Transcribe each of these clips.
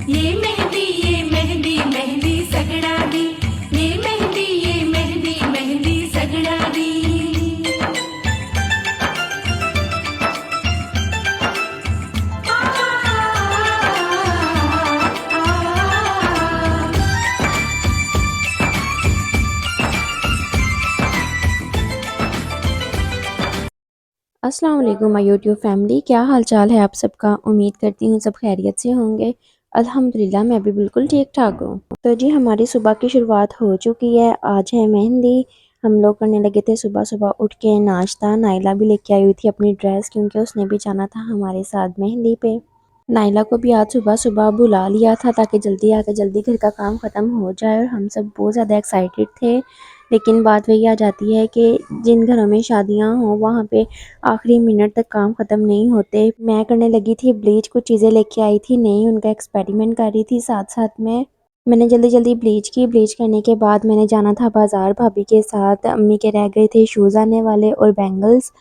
ये मेहंदी मेहंदी सगड़ा दी, ये मेहंदी मेहंदी सगड़ा दी। अस्सलाम वालेकुम माय यूट्यूब फैमिली, क्या हाल चाल है आप सबका। उम्मीद करती हूँ सब खैरियत से होंगे। अल्हम्दुलिल्लाह मैं भी बिल्कुल ठीक ठाक हूँ। तो जी हमारी सुबह की शुरुआत हो चुकी है। आज है मेहंदी। हम लोग करने लगे थे सुबह सुबह उठ के नाश्ता। नाइला भी लेके आई हुई थी अपनी ड्रेस, क्योंकि उसने भी जाना था हमारे साथ मेहंदी पे। नाइला को भी आज सुबह सुबह बुला लिया था ताकि जल्दी आके जल्दी घर का काम ख़त्म हो जाए, और हम सब बहुत ज़्यादा एक्साइटेड थे। लेकिन बात वही आ जाती है कि जिन घरों में शादियां हों वहाँ पे आखिरी मिनट तक काम ख़त्म नहीं होते। मैं करने लगी थी ब्लीच, कुछ चीज़ें लेके आई थी नई, उनका एक्सपेरिमेंट कर रही थी साथ साथ में। मैंने जल्दी जल्दी ब्लीच की। ब्लीच करने के बाद मैंने जाना था बाज़ार भाभी के साथ। अम्मी के रह गए थे शूज़ आने वाले और बैंगल्स,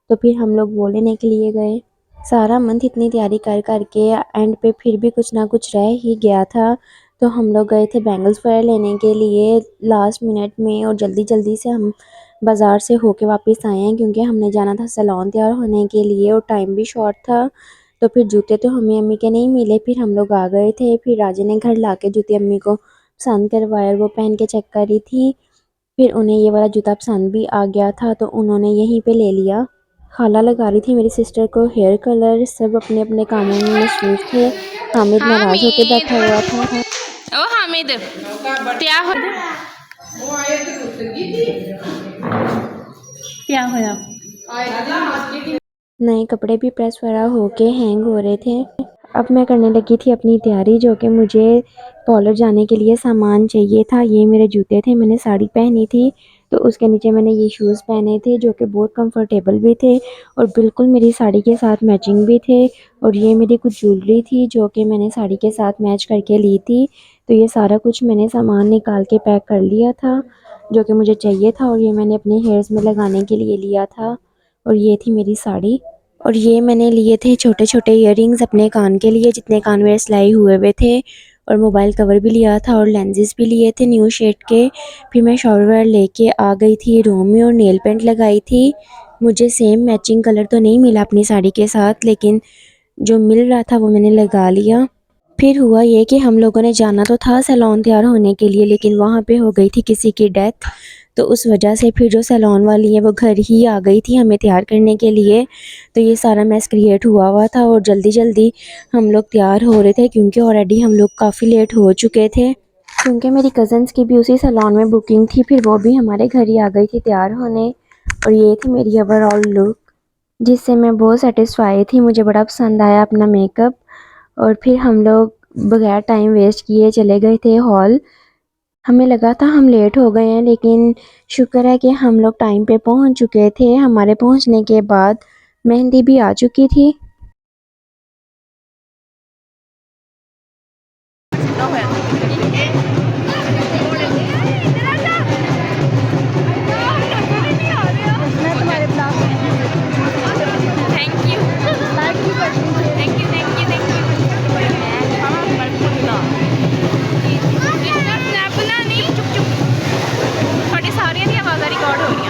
तो फिर हम लोग वो लेने के लिए गए। सारा मंथ इतनी तैयारी कर कर के एंड पे फिर भी कुछ ना कुछ रह ही गया था। तो हम लोग गए थे बैंगल्स वगैरह लेने के लिए लास्ट मिनट में, और जल्दी जल्दी से हम बाज़ार से होके वापस आए हैं, क्योंकि हमने जाना था सैलून तैयार होने के लिए और टाइम भी शॉर्ट था। तो फिर जूते तो हमें अम्मी के नहीं मिले, फिर हम लोग आ गए थे। फिर राजे ने घर ला के जूते अम्मी को पसंद करवाए, वो पहन के चेक करी थी। फिर उन्हें ये वाला जूता पसंद भी आ गया था, तो उन्होंने यहीं पे ले लिया। खाला लगा रही थी मेरी सिस्टर को हेयर कलर। सब अपने अपने कामों में मसरूफ़ थे। हामिद नाराज़ होके हामिद बैठा हुआ था। ओ हामिद क्या हो क्या होया। नए कपड़े भी प्रेस वगैरह होके हैंग हो रहे थे। अब मैं करने लगी थी अपनी तैयारी, जो कि मुझे कॉलेज जाने के लिए सामान चाहिए था। ये मेरे जूते थे, मैंने साड़ी पहनी थी तो उसके नीचे मैंने ये शूज़ पहने थे, जो कि बहुत कंफर्टेबल भी थे और बिल्कुल मेरी साड़ी के साथ मैचिंग भी थे। और ये मेरी कुछ ज्वेलरी थी जो कि मैंने साड़ी के साथ मैच करके ली थी। तो ये सारा कुछ मैंने सामान निकाल के पैक कर लिया था जो कि मुझे चाहिए था, और ये मैंने अपने हेयर्स में लगाने के लिए लिया था। और ये थी मेरी साड़ी। और ये मैंने लिए थे छोटे छोटे इयररिंग्स अपने कान के लिए, जितने कान मेरे सिलाई हुए हुए थे। और मोबाइल कवर भी लिया था और लेंसेज भी लिए थे न्यू शेड के। फिर मैं शावर वेयर लेके आ गई थी रूम में और नेल पेंट लगाई थी। मुझे सेम मैचिंग कलर तो नहीं मिला अपनी साड़ी के साथ, लेकिन जो मिल रहा था वो मैंने लगा लिया। फिर हुआ ये कि हम लोगों ने जाना तो था सैलून तैयार होने के लिए, लेकिन वहाँ पे हो गई थी किसी की डेथ। तो उस वजह से फिर जो सैलून वाली है वो घर ही आ गई थी हमें तैयार करने के लिए। तो ये सारा मैस क्रिएट हुआ हुआ था और जल्दी जल्दी हम लोग तैयार हो रहे थे, क्योंकि ऑलरेडी हम लोग काफ़ी लेट हो चुके थे। क्योंकि मेरी कज़न्स की भी उसी सैलून में बुकिंग थी, फिर वो भी हमारे घर ही आ गई थी तैयार होने। और ये थी मेरी ओवरऑल लुक, जिससे मैं बहुत सेटिस्फाई थी। मुझे बड़ा पसंद आया अपना मेकअप। और फिर हम लोग बगैर टाइम वेस्ट किए चले गए थे हॉल। हमें लगा था हम लेट हो गए हैं, लेकिन शुक्र है कि हम लोग टाइम पे पहुंच चुके थे। हमारे पहुंचने के बाद मेहंदी भी आ चुकी थी। Thank you thank you thank you thank you snap नहीं चुप चुप थोड़ी सारियां दी आवाज़ां रिकॉर्ड हो रही।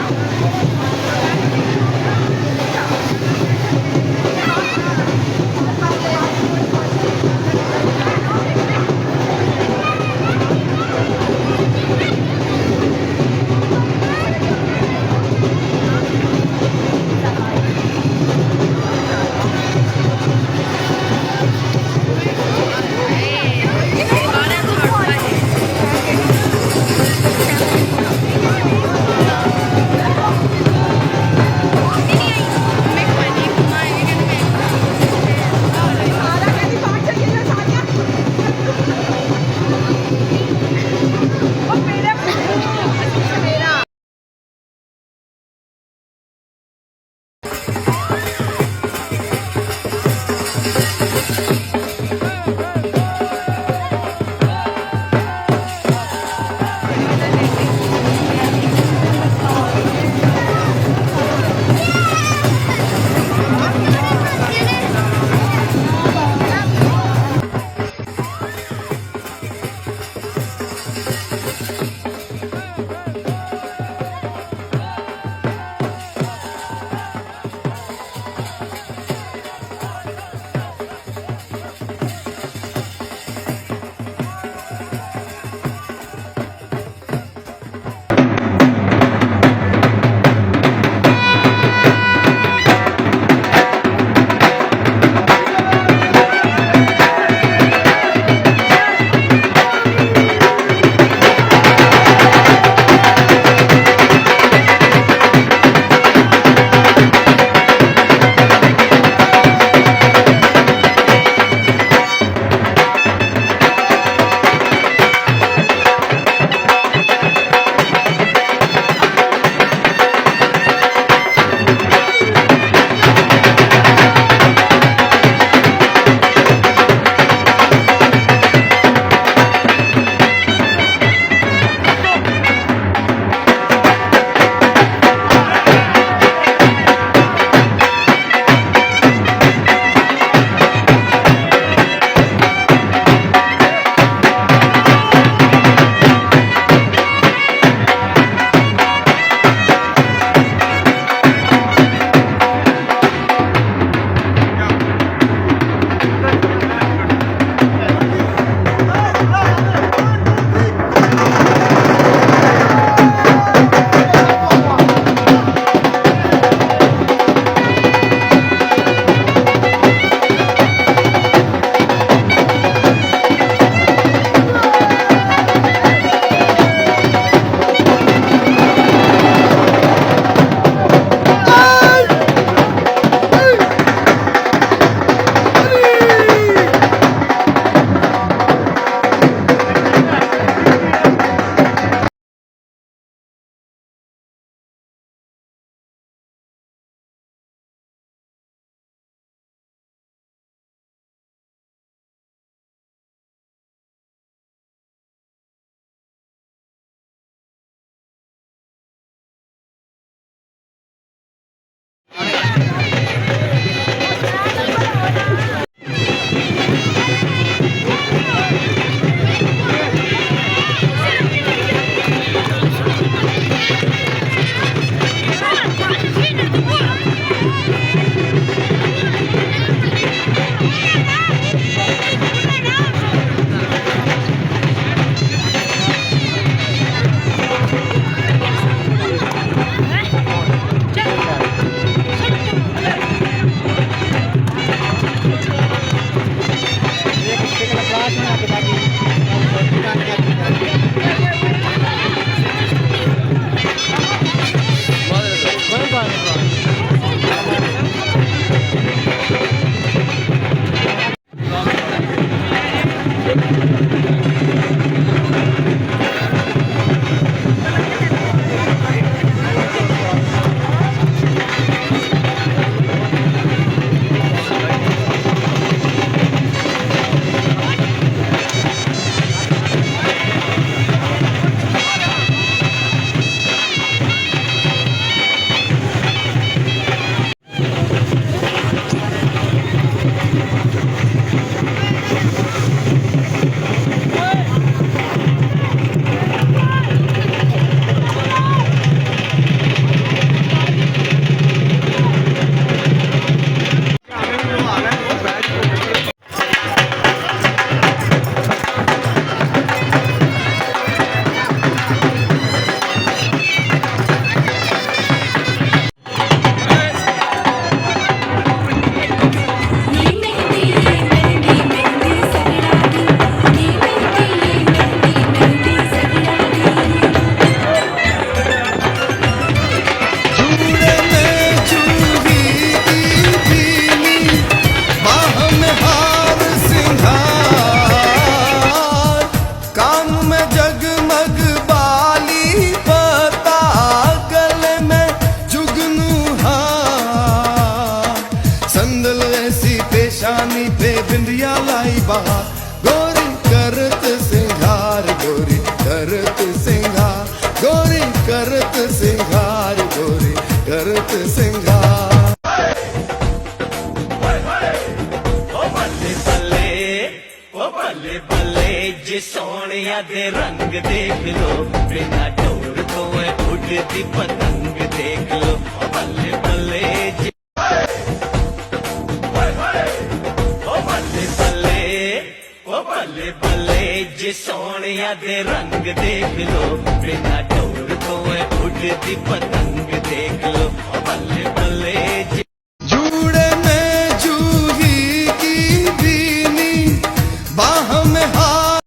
ये मेहंदी ये मेहंदी मेहंदी सगड़ा दी, ये मेहंदी ये मेहंदी मेहंदी सगड़ा दी। जूड़े में जूही की बीनी, बाह में हार सिंगार, कान में जगमग बाली पता, गले में जुगनू हार, संदल ऐसी पेशानी पे बिंदिया लाई बहार, गोरी करत सिंगार, गोरी करत सिंगार, गोरी करत सिंगार, गोरी करत सिंगार। ਬੱਲੇ ਬੱਲੇ ਜੇ ਸੋਹਣਿਆ ਦੇ ਰੰਗ ਦੇਖ ਲੋ, ਬਿਨਾ ਢੋਲ ਤੋਂ ਐ ਉੱਡਦੀ ਪਤੰਗ ਦੇਖ ਲੋ। ਬੱਲੇ ਬੱਲੇ ਜੇ ਬੱਲੇ ਬੱਲੇ ਬੱਲੇ ਬੱਲੇ ਜੇ ਸੋਹਣਿਆ ਦੇ ਰੰਗ ਦੇਖ ਲੋ, ਬਿਨਾ ਢੋਲ ਤੋਂ ਐ ਉੱਡਦੀ ਪਤੰਗ ਦੇਖ ਲੋ। ਬੱਲੇ ਬੱਲੇ ਜੇ जूड़े में जूही की बीनी, बाह में हार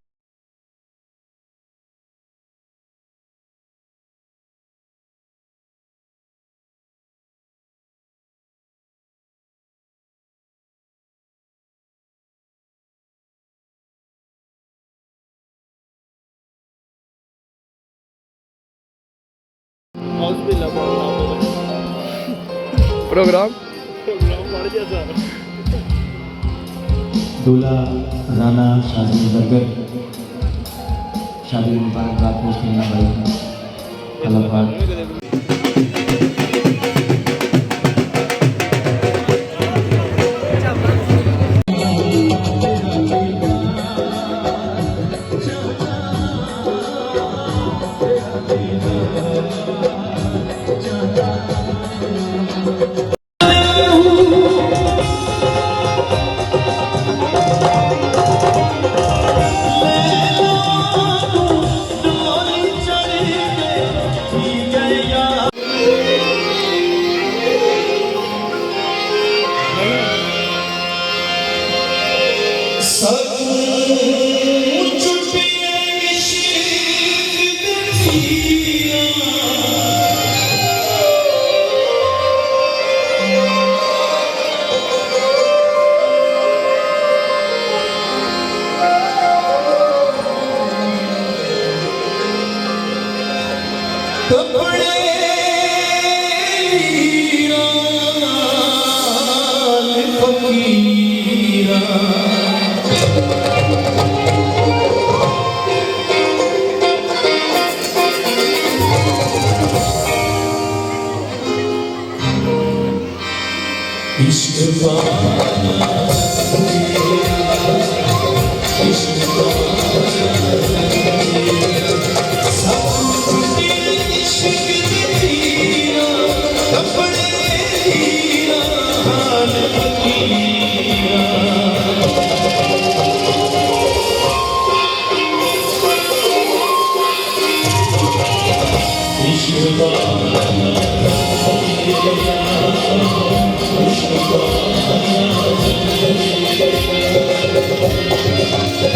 दूल्हा राना शादी बरगर शादी मुबारकबाद पेश करना भाई कलाकार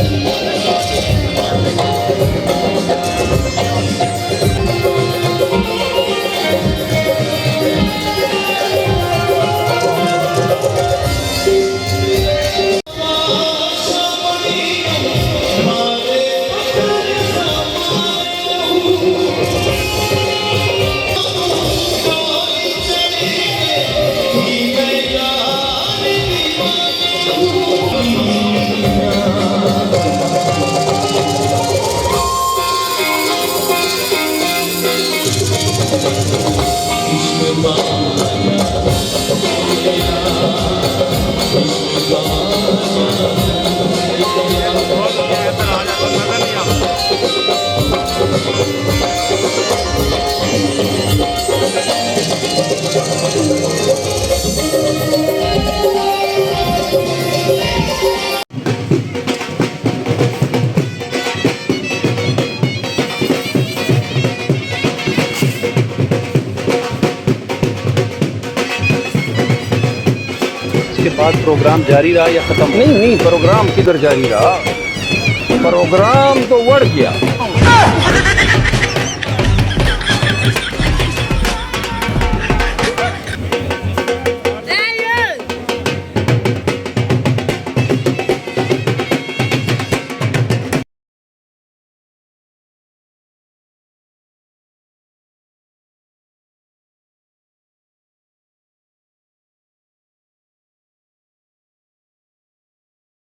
Thank you. के बाद प्रोग्राम जारी रहा या खत्म? नहीं, प्रोग्राम किधर जारी रहा, प्रोग्राम तो बढ़ गया।